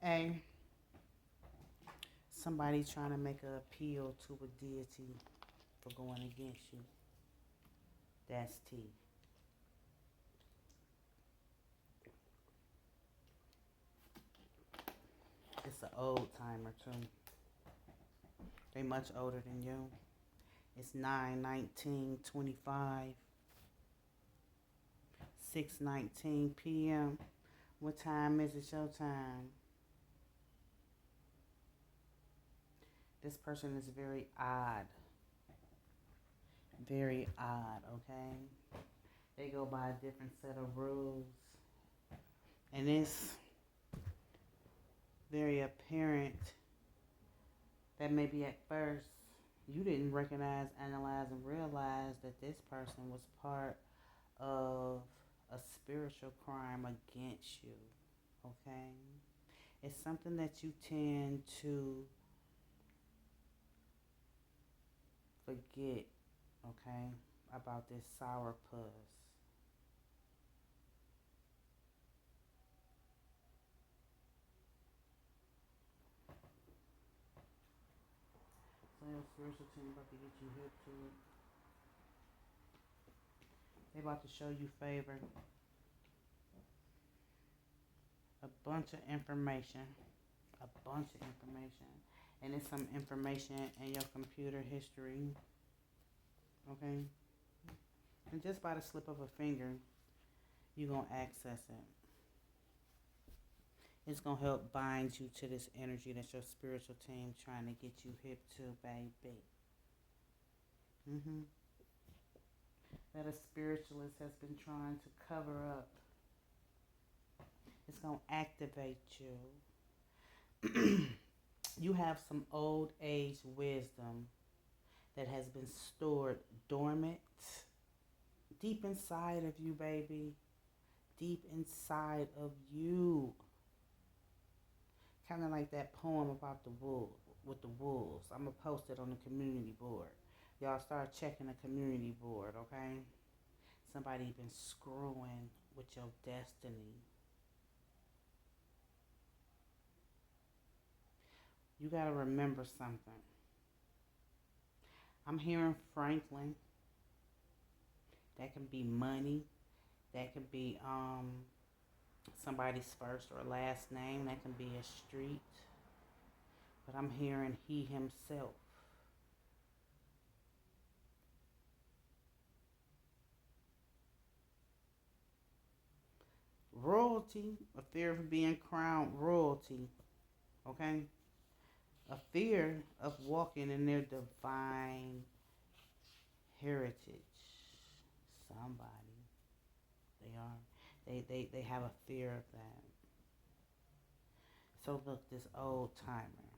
A, somebody trying to make an appeal to a deity for going against you. That's T. It's an old timer too. They much older than you. It's 9:19:25, 6:19 p.m. What time is it your time? This person is very odd. Very odd, okay? They go by a different set of rules. And it's very apparent that maybe at first you didn't recognize, analyze, and realize that this person was part of a spiritual crime against you, okay? It's something that you tend to forget, okay, about this sourpuss. So your spiritual team about to get you hip to it. They about to show you favor. A bunch of information. And it's some information in your computer history. Okay? And just by the slip of a finger, you're going to access it. It's going to help bind you to this energy that your spiritual team trying to get you hip to, baby. That a spiritualist has been trying to cover up. It's going to activate you. You have some old age wisdom that has been stored dormant deep inside of you, baby. Deep inside of you. Kind of like that poem about the wolf, with the wolves. I'm going to post it on the community board. Y'all start checking the community board, okay? Somebody been screwing with your destiny. You got to remember something. I'm hearing Franklin. That can be money. That can be somebody's first or last name. That can be a street. But I'm hearing he himself. Royalty, a fear of being crowned royalty, okay? A fear of walking in their divine heritage. Somebody. They have a fear of that. So look, this old timer.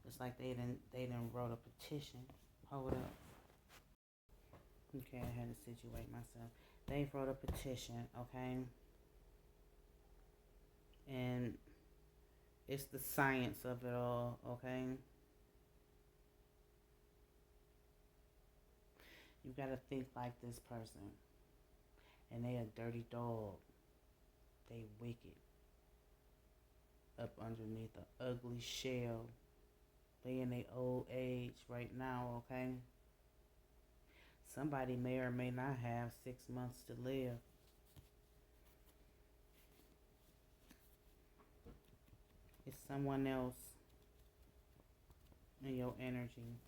It's like they done wrote a petition. Hold up. Okay, I had to situate myself. They wrote a petition, okay? And it's the science of it all, okay? You gotta think like this person. And they a dirty dog. They wicked. Up underneath an ugly shell. They in their old age right now, okay? Somebody may or may not have 6 months to live. It's someone else in your energy.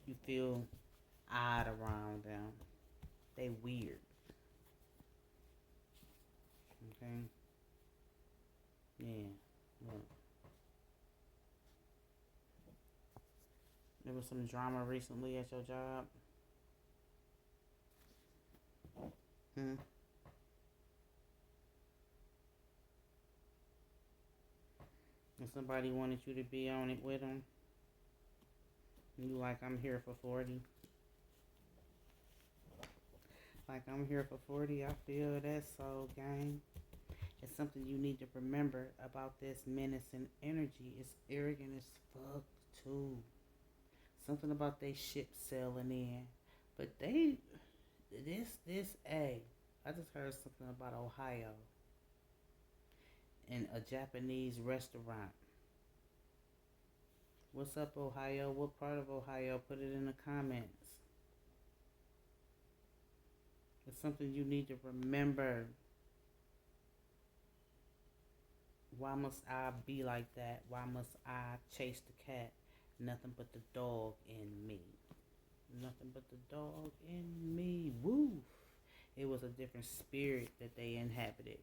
You feel odd around them. They weird. Okay? Yeah. Look. There was some drama recently at your job. And somebody wanted you to be on it with them. You like, I'm here for 40. Like, I'm here for 40. I feel that soul gang. It's something you need to remember about this menacing energy. It's arrogant as fuck too. Something about they ship sailing in. But I just heard something about Ohio. in a Japanese restaurant. What's up, Ohio? What part of Ohio? Put it in the comments. It's something you need to remember. Why must I be like that? Why must I chase the cat? Nothing but the dog in me. Nothing but the dog in me. Woo! It was a different spirit that they inhabited.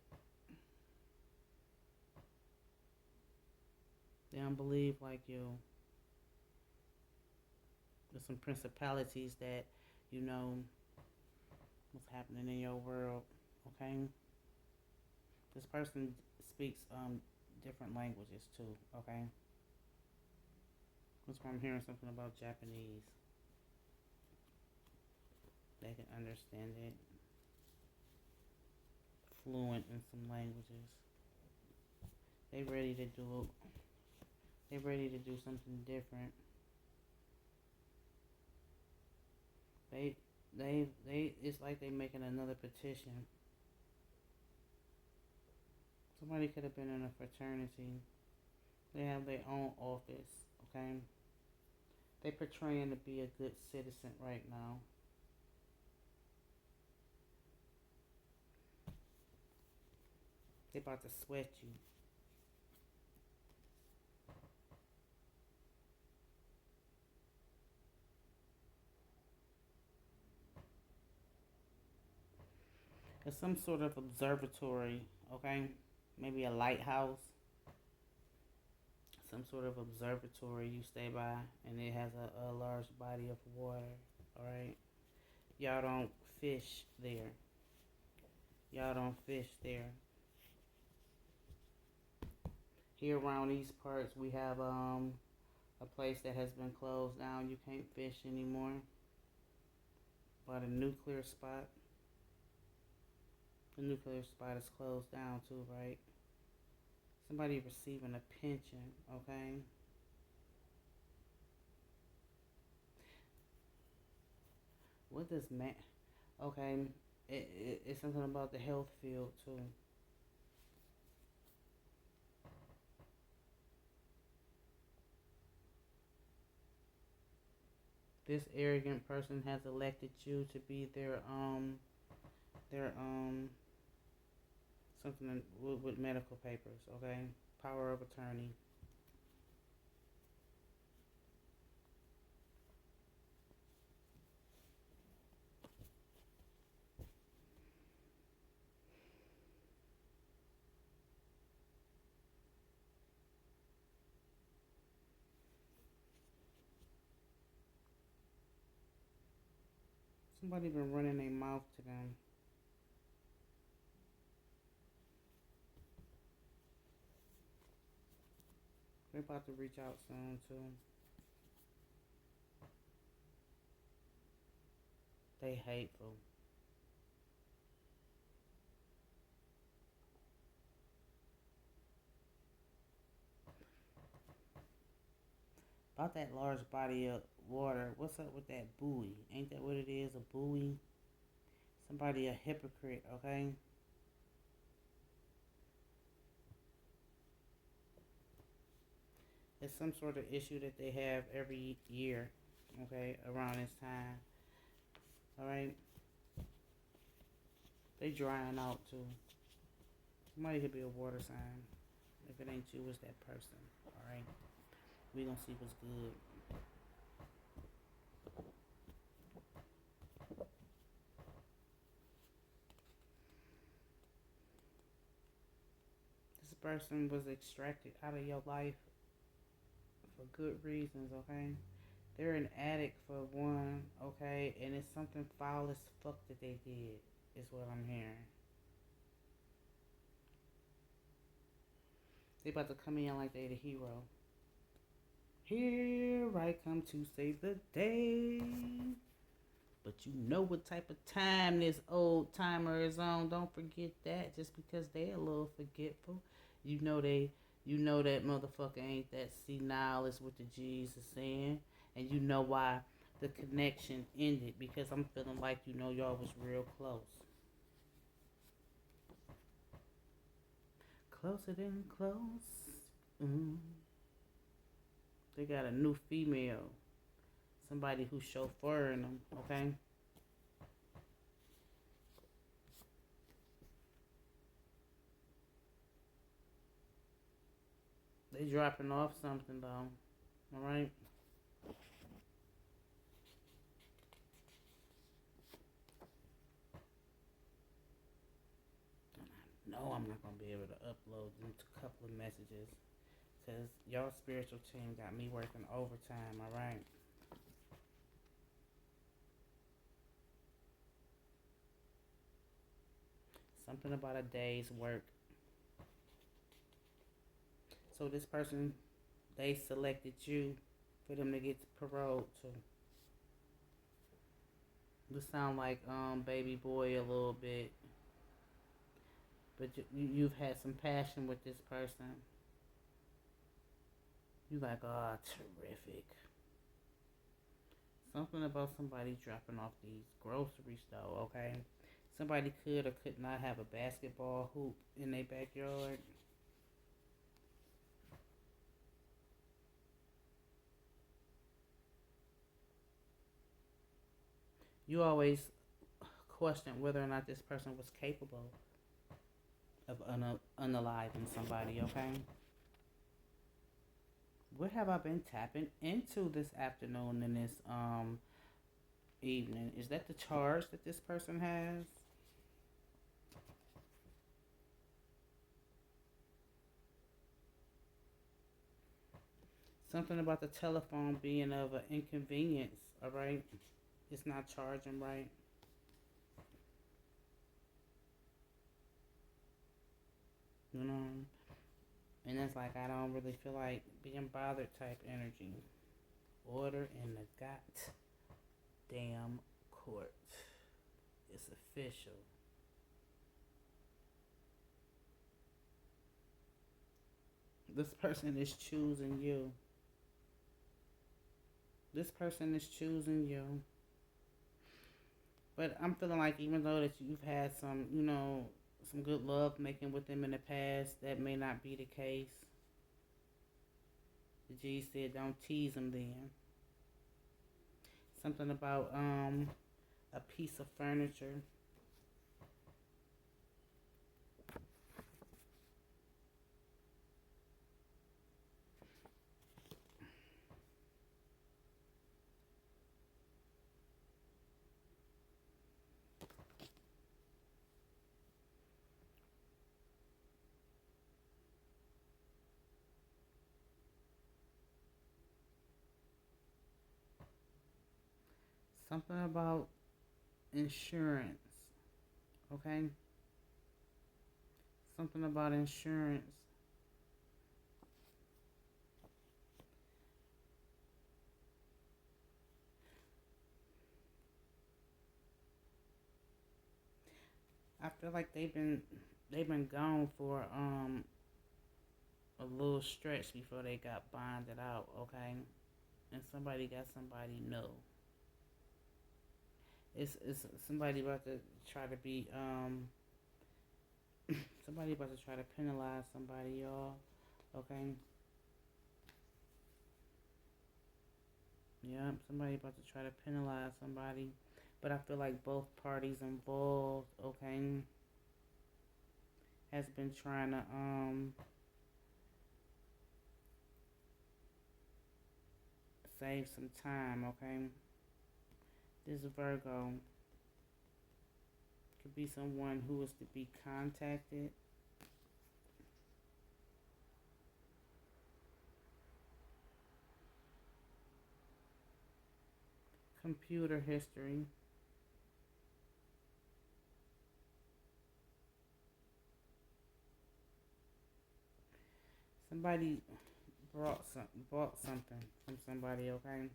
They don't believe like you. There's some principalities that, you know, what's happening in your world, okay? This person speaks different languages too, okay? That's why I'm hearing something about Japanese. They can understand it. Fluent in some languages. They ready to do it. They ready to do something different. It's like they making another petition. Somebody could have been in a fraternity. They have their own office, okay? They portraying to be a good citizen right now. They about to sweat you. It's some sort of observatory, okay? Maybe a lighthouse. Some sort of observatory you stay by, and it has a large body of water, alright? Y'all don't fish there. Y'all don't fish there. Here around these parts, we have a place that has been closed down. You can't fish anymore. But a nuclear spot. The nuclear spot is closed down too, right? Somebody receiving a pension, okay? What does okay, it's something about the health field too. This arrogant person has elected you to be their something with medical papers, okay? Power of attorney. Somebody been running their mouth to them. They're about to reach out soon too. They hateful. About that large body of water, what's up with that buoy? Ain't that what it is, a buoy? Somebody a hypocrite, okay? It's some sort of issue that they have every year, okay, around this time. Alright? They drying out too. Somebody could be a water sign. If it ain't you, it's that person. Alright? We gonna see what's good. This person was extracted out of your life for good reasons, okay? They're an addict for one, okay? And it's something foul as fuck that they did, is what I'm hearing. They about to come in like they the hero. Here I come to save the day. But you know what type of time this old timer is on. Don't forget that. Just because they a little forgetful, you know that motherfucker ain't that senile is what the G's is saying. And you know why the connection ended. Because I'm feeling like y'all was real close. Closer than close. Mm. They got a new female. Somebody who's chauffeuring them, okay? They dropping off something though. Alright? No, I'm not gonna be able to upload them to a couple of messages. Cause y'all spiritual team got me working overtime, alright? Something about a day's work. So this person, they selected you for them to get paroled to. You sound like baby boy a little bit. But you've had some passion with this person. You like, oh, terrific. Something about somebody dropping off these groceries though, okay? Somebody could or could not have a basketball hoop in their backyard. You always question whether or not this person was capable of unaliving somebody, okay? What have I been tapping into this afternoon and this evening? Is that the charge that this person has? Something about the telephone being of an inconvenience, alright? It's not charging right. You know? And it's like, I don't really feel like being bothered type energy. Order in the goddamn court. It's official. This person is choosing you. This person is choosing you. But I'm feeling like even though that you've had some, you know, some good love making with them in the past, that may not be the case. The G said don't tease them then. Something about a piece of furniture. Something about insurance. Okay? Something about insurance. I feel like they've been gone for a little stretch before they got bonded out, okay? And somebody got somebody new. It's somebody about to try to be somebody about to try to penalize somebody, y'all. Okay? Yeah, somebody about to try to penalize somebody. But I feel like both parties involved, okay, has been trying to save some time, okay? This Virgo could be someone who is to be contacted. Computer history. Somebody bought something from somebody, okay?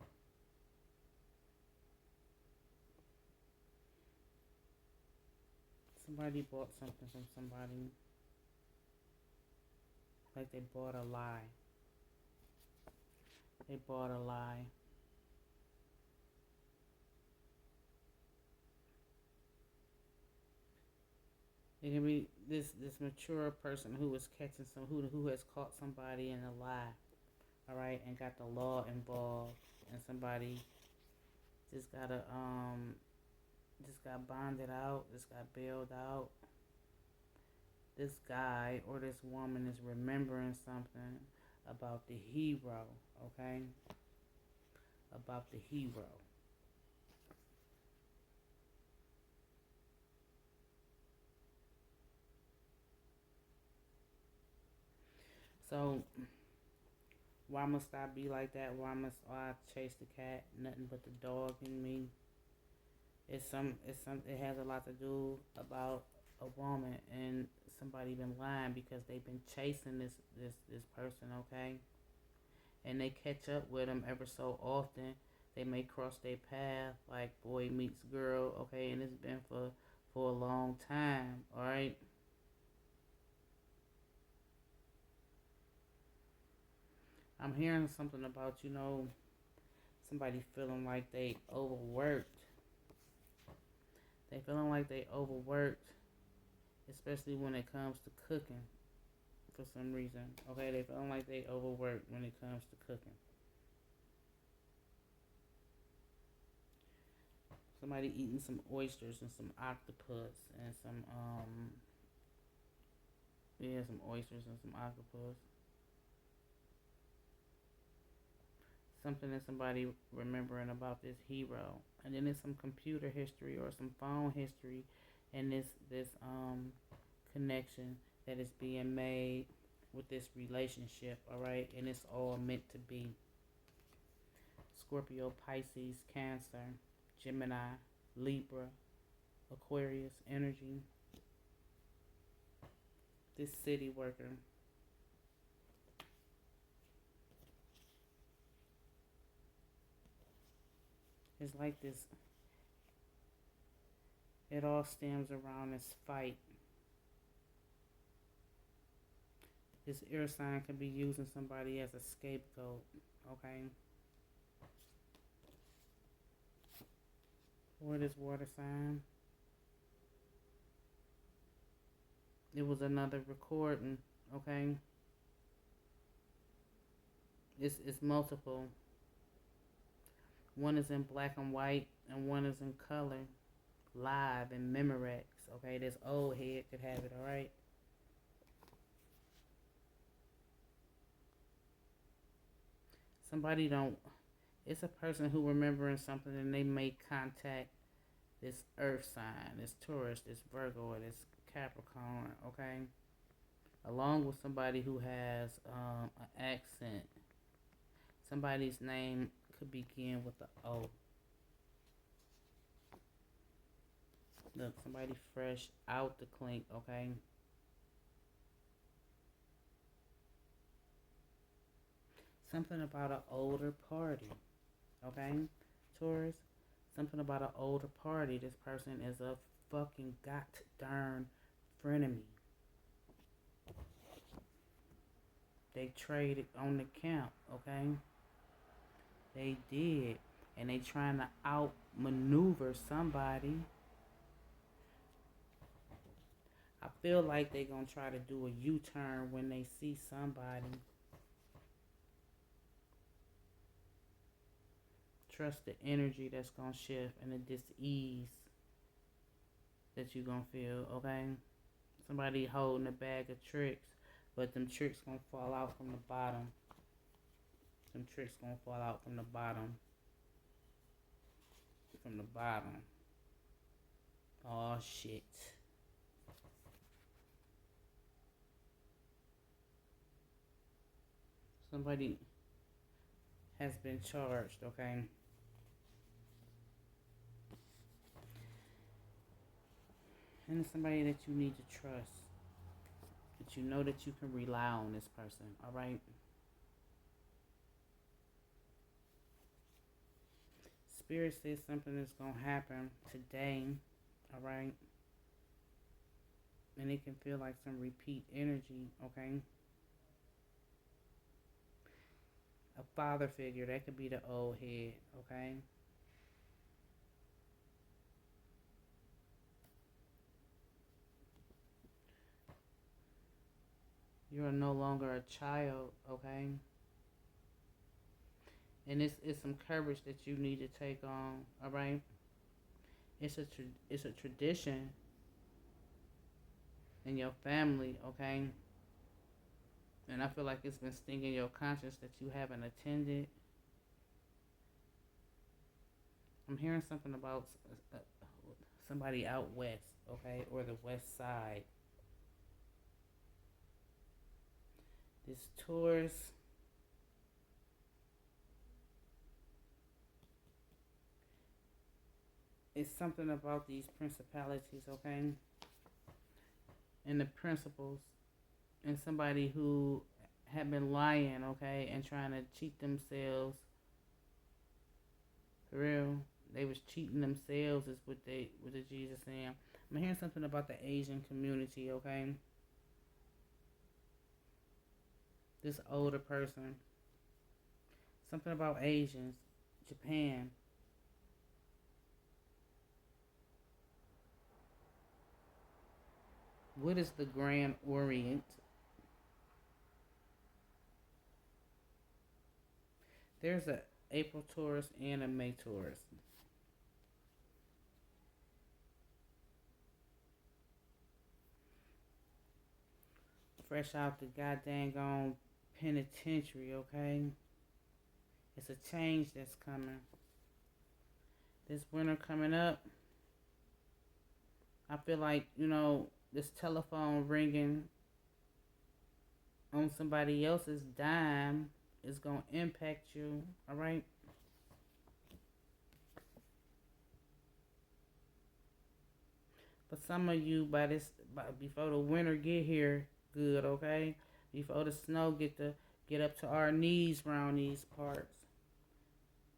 Somebody bought something from somebody. Like they bought a lie. They bought a lie. It can be this mature person who is catching who has caught somebody in a lie, all right, and got the law involved, and somebody just got bonded out, just got bailed out. This guy or this woman is remembering something about the hero, okay? About the hero. So, why must I be like that? Why must I chase the cat? Nothing but the dog in me. It has a lot to do about a woman and somebody been lying because they've been chasing this person, okay? And they catch up with them ever so often. They may cross their path like boy meets girl, okay? And it's been for a long time, all right? I'm hearing something about, somebody feeling like they overworked. They feeling like they overworked, especially when it comes to cooking for some reason. Okay, they feeling like they overworked when it comes to cooking. Somebody eating some oysters and some octopus and some oysters and some octopus. Something that somebody remembering about this hero, and then there's some computer history or some phone history, and this connection that is being made with this relationship. All right, and it's all meant to be. Scorpio, Pisces, Cancer, Gemini, Libra, Aquarius energy. This city worker. It's like this. It all stems around this fight. This air sign could be using somebody as a scapegoat, okay? Or this water sign. It was another recording, okay? It's multiple. One is in black and white, and one is in color, live in Memorex. Okay, this old head could have it. All right. Somebody don't. It's a person who remembering something, and they may contact this Earth sign, this Taurus, this Virgo, or this Capricorn. Okay, along with somebody who has an accent. Somebody's name could begin with the O. Look, somebody fresh out the clink, okay? Something about an older party, okay? Taurus, something about an older party. This person is a fucking got darn frenemy. They traded on the camp, okay? They did. And they trying to outmaneuver somebody. I feel like they gonna try to do a U-turn when they see somebody. Trust the energy that's gonna shift and the dis-ease that you gonna feel, okay? Somebody holding a bag of tricks, but them tricks gonna fall out from the bottom. Them tricks gonna fall out from the bottom. From the bottom. Oh shit. Somebody has been charged, okay? And it's somebody that you need to trust. That you know that you can rely on this person, alright? Spirit says something is going to happen today, alright? And it can feel like some repeat energy, okay? A father figure, that could be the old head, okay? You're no longer a child, okay? And it's some courage that you need to take on, all right? It's a tradition in your family, okay? And I feel like it's been stinging your conscience that you haven't attended. I'm hearing something about somebody out west, okay, or the west side. This Taurus, it's something about these principalities, okay, and the principles, and somebody who had been lying, okay, and trying to cheat themselves. For real, they was cheating themselves is what the Jesus saying. I'm hearing something about the Asian community, okay? This older person. Something about Asians. Japan. What is the Grand Orient? There's a April Taurus and a May Taurus. Fresh out the goddamn gone penitentiary, okay? It's a change that's coming. This winter coming up, I feel like, this telephone ringing on somebody else's dime is going to impact you, all right? For some of you, before the winter get here, good, okay? Before the snow get up to our knees around these parts,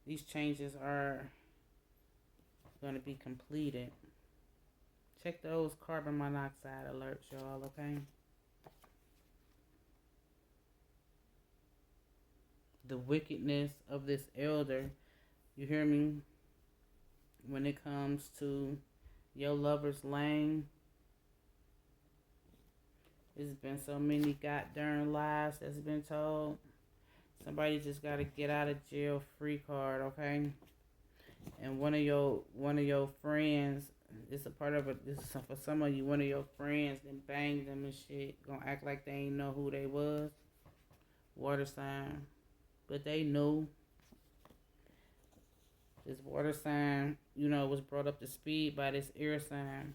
these changes are going to be completed. Check those carbon monoxide alerts, y'all, okay? The wickedness of this elder, you hear me? When it comes to your lover's lane, there's been so many goddamn lies that's been told. Somebody just got to get out of jail free card, okay? And one of your friends, it's a part of it. This is for some of you. One of your friends then banged them and shit. Gonna act like they ain't know who they was. Water sign, but they knew. This water sign, was brought up to speed by this air sign.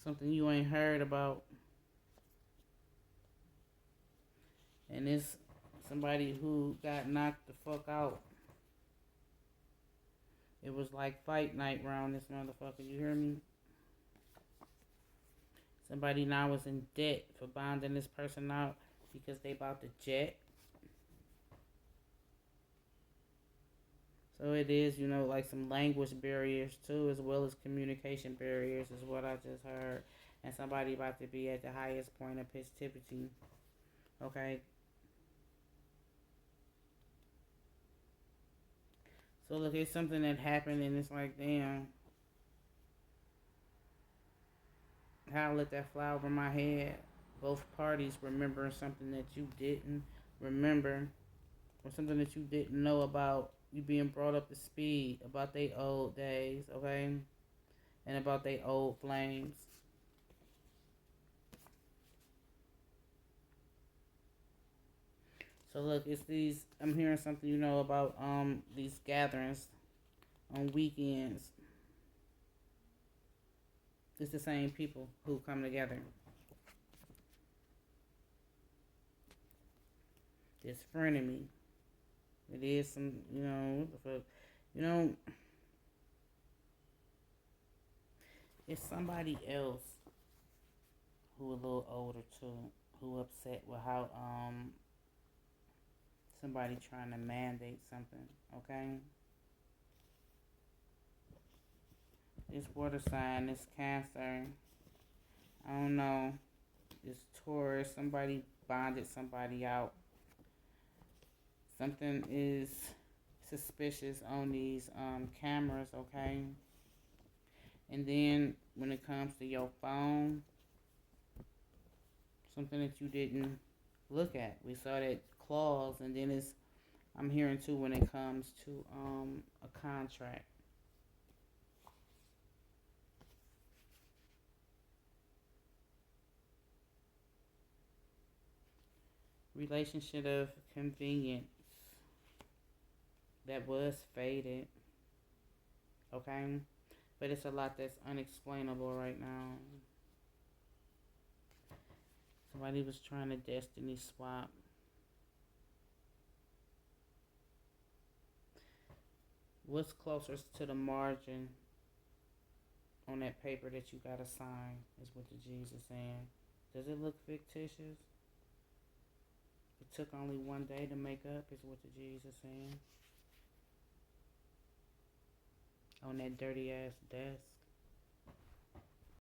Something you ain't heard about. And it's somebody who got knocked the fuck out. It was like fight night round this motherfucker, you hear me? Somebody now is in debt for bonding this person out because they bought the jet. So it is, like some language barriers too, as well as communication barriers is what I just heard. And somebody about to be at the highest point of festivity. Okay? So look, it's something that happened and it's like, damn. How I let that fly over my head. Both parties remembering something that you didn't remember. Or something that you didn't know about. You being brought up to speed about their old days, okay? And about their old flames. So look, it's these, I'm hearing something, about these gatherings on weekends. It's the same people who come together. This frenemy. It is some, what the fuck? It's somebody else who a little older too, who upset with how somebody trying to mandate something, okay? This water sign, this Cancer, I don't know, this Taurus, somebody bonded somebody out. Something is suspicious on these cameras, okay? And then when it comes to your phone, Something that you didn't look at. We saw that clause, and then I'm hearing too when it comes to a contract. Relationship of convenience that was faded. Okay? But it's a lot that's unexplainable right now. Somebody was trying to destiny swap. What's closest to the margin on that paper that you gotta sign is what the G's are saying. Does it look fictitious? It took only one day to make up is what the G's are saying. On that dirty ass desk.